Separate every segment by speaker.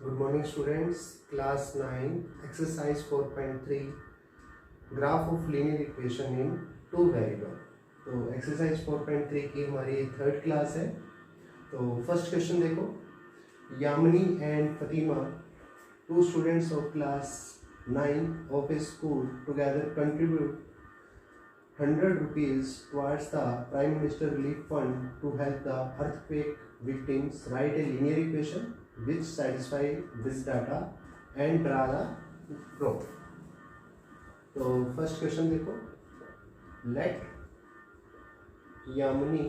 Speaker 1: Good morning students, class 9, exercise 4.3, graph of linear equation in two variable. तो exercise 4.3 की हमारी third class है. तो फर्स्ट क्वेश्चन देखो. Yamini and Fatima, two students of class 9 of a school, together contribute 100 rupees towards the Prime Minister Relief Fund to help the earthquake victims. Write a linear equation which satisfy this data and draw the growth. तो first question देखो. Let Yamini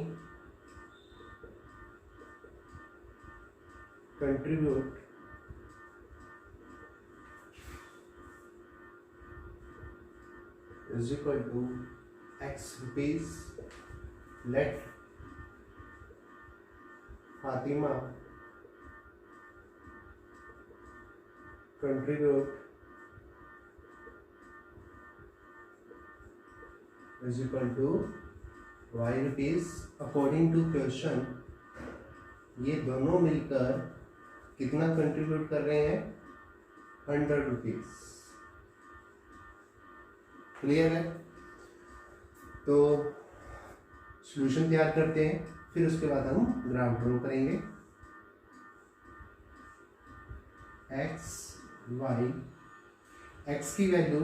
Speaker 1: contribute is equal to x rupees. Let Fatima contribute is equal to y rupees. According to question, ये दोनों मिलकर कितना contribute कर रहे हैं? 100 rupees. Clear है? तो सॉल्यूशन तैयार करते हैं, फिर उसके बाद हम ग्राफ ड्रॉ करेंगे. x y, x की वैल्यू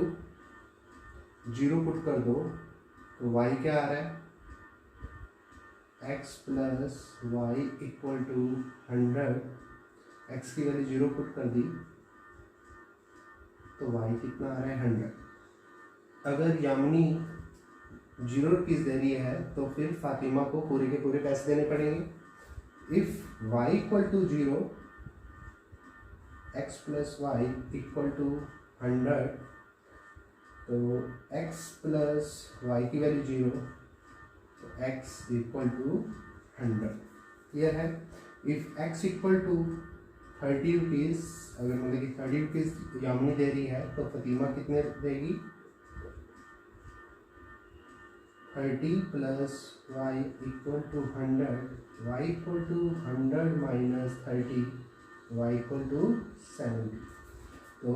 Speaker 1: 0 पुट कर दो तो y क्या आ रहा है? x plus y equal to 100. x की वैल्यू 0 पुट कर दी तो y कितना आ रहा है? 100. अगर यामिनी 0 रुपीज़ दे रही है तो फिर फातिमा को पूरे के पूरे पैसे देने पड़ेंगे. If y equal to 0, x plus y equal to 100, तो x प्लस वाई की वैल्यू 0, तो x इक्वल टू 100. क्लियर है? If x equal to 30 rupees, अगर मतलब कि 30 रुपीज़ यामिनी दे रही है तो फतीमा कितने देगी? 30 plus y equal to 100, y equal to 100 minus 30, y equal to 70. तो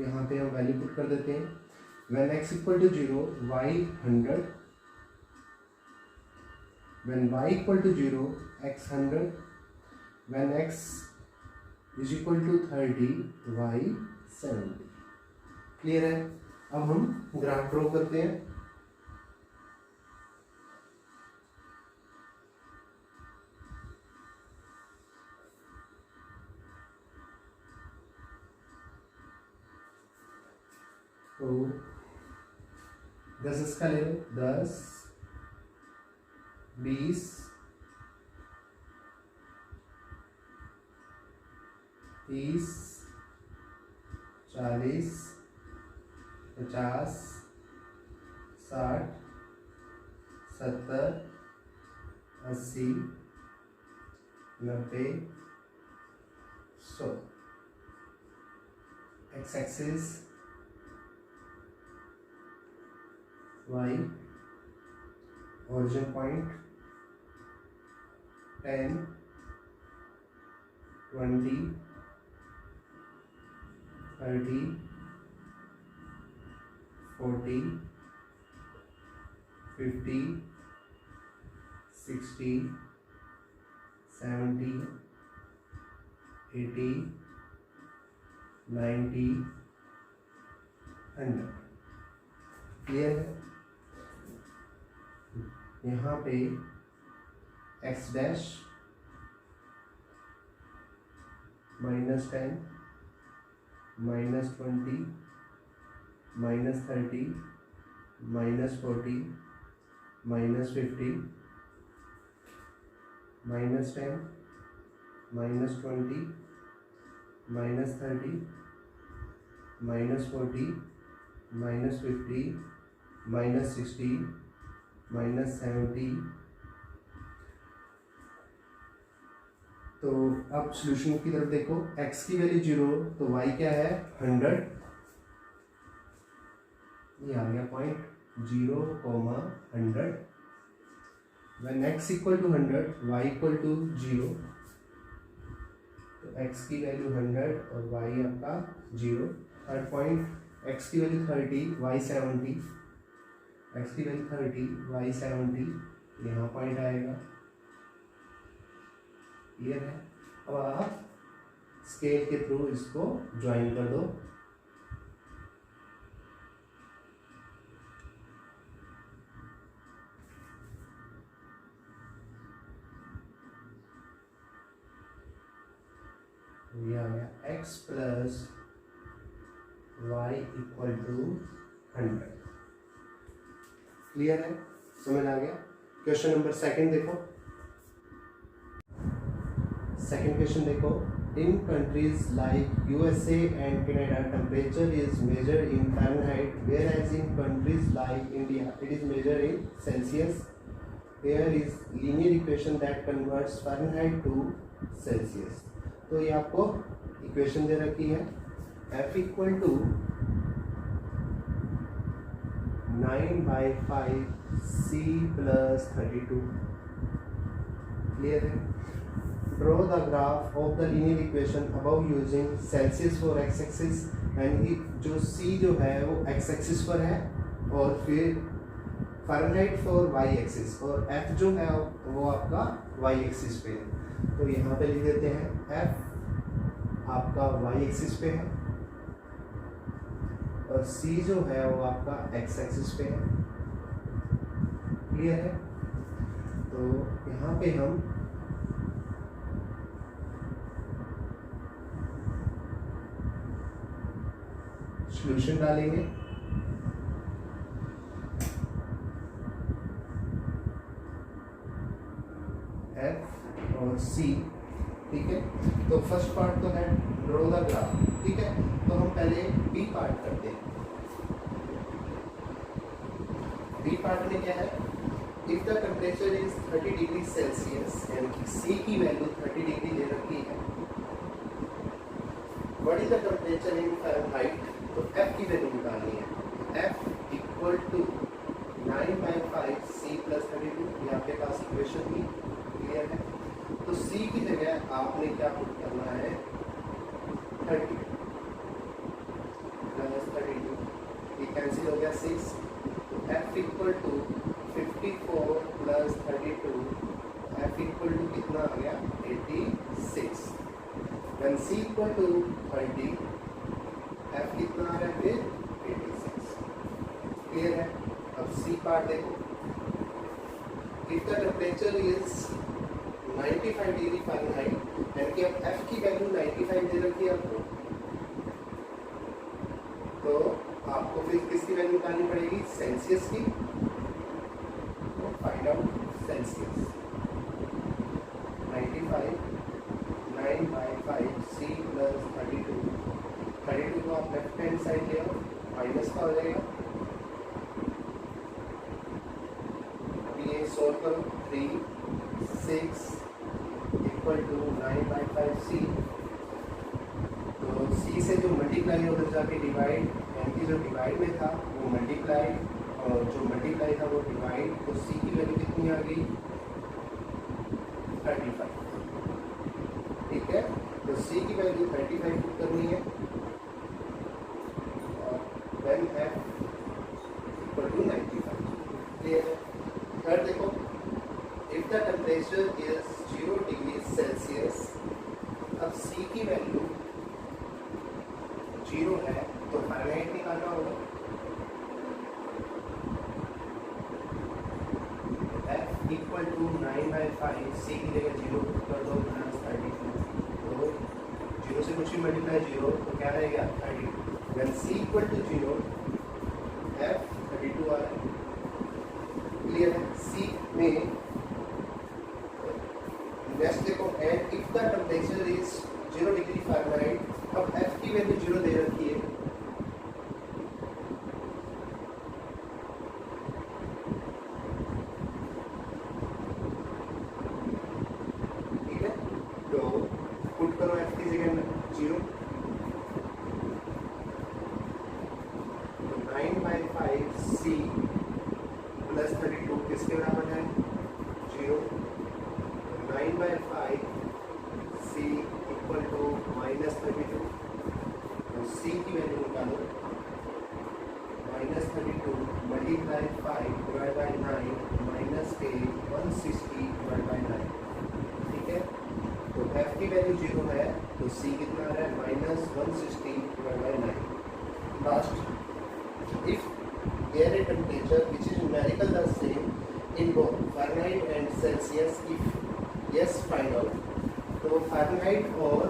Speaker 1: यहाँ पे हम वैल्यू पुट कर देते हैं. When x equal to 0, y 100. When y equal to 0, x 100. When x is equal to 30, y 70. Clear है? अब हम ग्राफ ड्रॉ करते हैं. तो 10 इसका ले लो. 10, 20, 30, 40, 50, 60, 70, 80, 90, 100. X axis y, origin point 10, 20, 30, 40, 50, 60, 70, 80, 90, 100. Clear है? यहाँ पे x डैश -10, -20, -30, -40, -50, -10, -20, -30, -40, -50, -60, -70. तो अब सॉल्यूशन की तरफ देखो. x की वैल्यू 0 तो y क्या है? 100. ये आ गया point 0, 100. when x equal to 100, y equal to 0, तो x की वैल्यू 100 और y आपका 0। थर्ड पॉइंट x की वैल्यू 30, y 70, x की वैल्यू 30, y 70, यहाँ पॉइंट आएगा। क्लियर है? अब आप स्केल के थ्रू इसको ज्वाइन कर दो। ये आ गया x plus y equal to 100। Clear है? समझ आ गया? क्वेश्चन नंबर सेकंड देखो। सेकंड क्वेश्चन देखो। In countries like USA and Canada, temperature is measured in Fahrenheit, whereas in countries like India, it is measured in Celsius. Here is linear equation that converts Fahrenheit to Celsius. तो ये आपको equation दे रखी है, F equal to 9/5 C plus 32। Clear है? Draw the graph of the linear equation above using Celsius for x axis, यानी जो C जो है वो एक्स एक्सिस पर है और फिर फ़ारेनहाइट फॉर वाई एक्सिस, और F जो है वो आपका वाई एक्सिस पे है। तो यहाँ पे लिख देते हैं F आपका वाई एक्सिस पे है और C जो है वो आपका एक्स एक्सिस पे है। क्लियर है? तो यहाँ पे हम सॉल्यूशन डालेंगे। F और C, ठीक है। तो फर्स्ट पार्ट तो है ड्रॉ द ग्राफ, ठीक है। तो हम पहले बी पार्ट करते हैं। बी पार्ट में क्या है? If the temperature is 30 degree Celsius, यानी कि C की वैल्यू 30 डिग्री दे रखी है। What is the temperature in Fahrenheit? तो F की वैल्यू निकालनी है। F equal to 9/5 C plus 32, ये आपके पास इक्वेशन थी। क्लियर है? तो C की जगह आपने क्या पुट करना है? 30 प्लस 32, ये कैंसिल हो गया 6। तो F equal to 54 plus 32, F equal to कितना आ गया? 86। When C equal to 30, F कितना आ रहा है फिर? 86। क्लियर है? अब C पार्ट देखो। If the temperature is 95 degree Fahrenheit, यानी कि अब F की वैल्यू 95 दे रखी है आपको, तो आपको फिर किसकी वैल्यू निकालनी पड़ेगी? सेल्सियस की। तो find out Celsius. 95 9/5 C plus 32 को आप लेफ्ट हैंड साइड ले आओ, माइनस का हो जाएगा। अभी ये सोल्व करो। 3 6 इक्वल टू 9/5 C। तो C से जो मल्टीप्लाई उधर जाके डिवाइड, यानी कि जो डिवाइड में था वो मल्टीप्लाई और जो मल्टीप्लाई था वो डिवाइड। तो C की वैल्यू कितनी आ गई? 35। ठीक है? तो C की वैल्यू 35 पुट करनी है और when F equal to 95। Clear है? थर्ड देखो। If the temperature is 0 degree Celsius, अब C की वैल्यू 0 है तो फ़ारेनहाइट निकालना होगा। F इक्वल टू 9/5, C की जगह 0 पुट कर दो प्लस 32। तो 0 से कुछ भी मल्टीप्लाई 0, तो क्या रहेगा? 32। When C equal to 0, F 32 आ रहा है। क्लियर है? C में नेक्स्ट देखो, and if the temperature is 0 degree Fahrenheit, अब F की वैल्यू 0 दे रखी है। ठीक है? तो पुट करो F की जगह 0। तो 9/5 C प्लस 32 किसके बराबर है? 0। 9/5 C इक्वल टू -32, तो सी की वैल्यू निकालो, -32 multiply 5 divide by 9 -8 160 divide by 9, ठीक है। तो एफ की वैल्यू 0 है, तो सी कितना आ रहा है -160 divide by 9। Last, if air temperature which is numerical the same in both Fahrenheit and Celsius, if yes find out. तो फ़ारेनहाइट और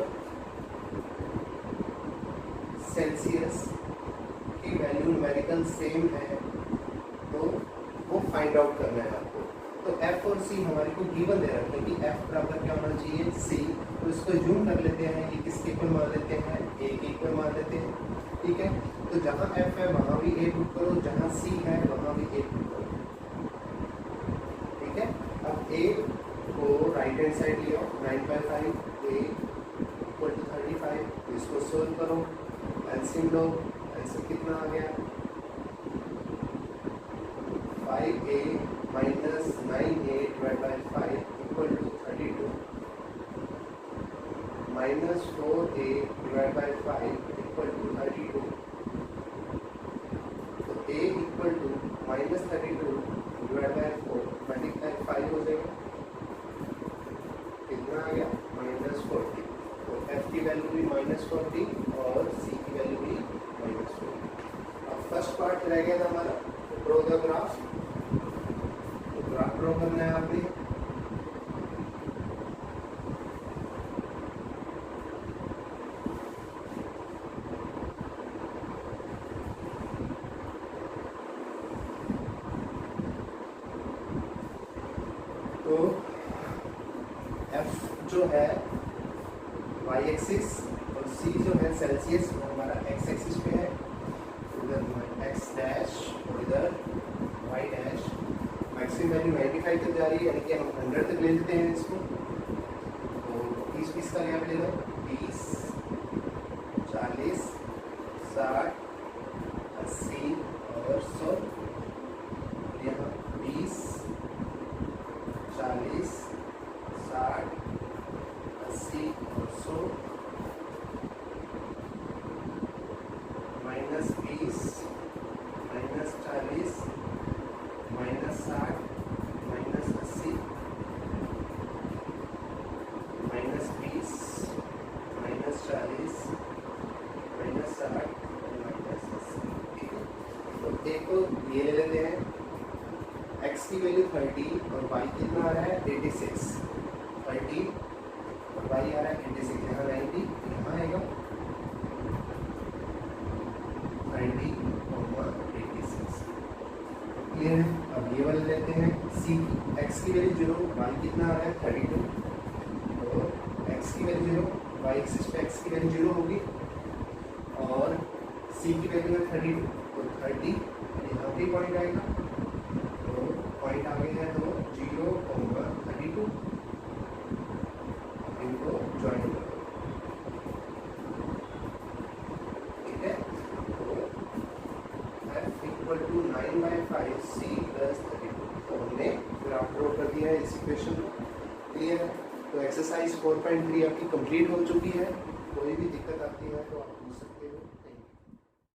Speaker 1: सेल्सियस की वैल्यू न्यूमेरिकल सेम है, तो वो फाइंड आउट करना है आपको। तो एफ और सी हमारे को गिवन दे रखे हैं कि एफ बराबर क्या होना चाहिए सी, तो इसको जूम कर लेते हैं, ये किसके इक्वल मान लेते हैं, ए के इक्वल मान लेते हैं, ठीक है। तो जहाँ एफ है वहाँ भी ए पुट करो, जहाँ सी है वहाँ भी ए पुट करो, ठीक है। अब ए को राइट हैंड साइड लियो, 9/5 ए इक्वल टू 35, तो इसको सोल्व करो, एलसीएम लो, एलसीएम कितना आ गया 5a minus 9a divided by 5 equal to 32 minus 4a divided by 5 equal to 32, तो a equal to minus 32 divided by 4 multiply 5 हो जाएगा, कितना आ गया -40। तो f की वैल्यू भी -40 और c की वैल्यू भी -40। अब फर्स्ट पार्ट रह गया था हमारा ड्रॉ द ग्राफ। तो ग्राफ ड्रॉ करना है आपने, तो f जो है y एक्सिस और c जो है सेल्सियस वो हमारा x एक्सिस पे है, इधर x डैश और इधर y डैश। मैक्सिमम वैल्यू 95 तक जा रही है, यानी कि हम 100 तक ले लेते हैं इसको। तो 20 का यहाँ पे ले लो, 20 40 60 80 और 100, यहाँ 20 40 60 80 और 100 -20 -40 -60 -80 -20 -40 -60 -80, ठीक है। तो एक तो ये ले लेते हैं, x की वैल्यू 30 और y कितना आ रहा है 86, 30 और y आ रहा है 86, यहाँ 90 यहाँ आएगा 90 और 86, क्लियर है। अब ये वाले लेते हैं, c x की वैल्यू 0, y कितना आ रहा है 32, तो x की वैल्यू 0, y एक्सिस पे x की वैल्यू 0 होगी और c की वैल्यू है 32, तो 30 यहाँ भी पॉइंट आएगा, तो पॉइंट आ गए हैं, तो 0, 32 इनको ज्वाइन करो, ठीक है। तो f equal to 9/5 c plus 32, तो हमने ग्राफ ड्रॉ कर दिया है इस इक्वेशन को, क्लियर है। तो एक्सरसाइज 4.3 आपकी कंप्लीट हो चुकी है, कोई भी दिक्कत आती है तो आप पूछ सकते हैं।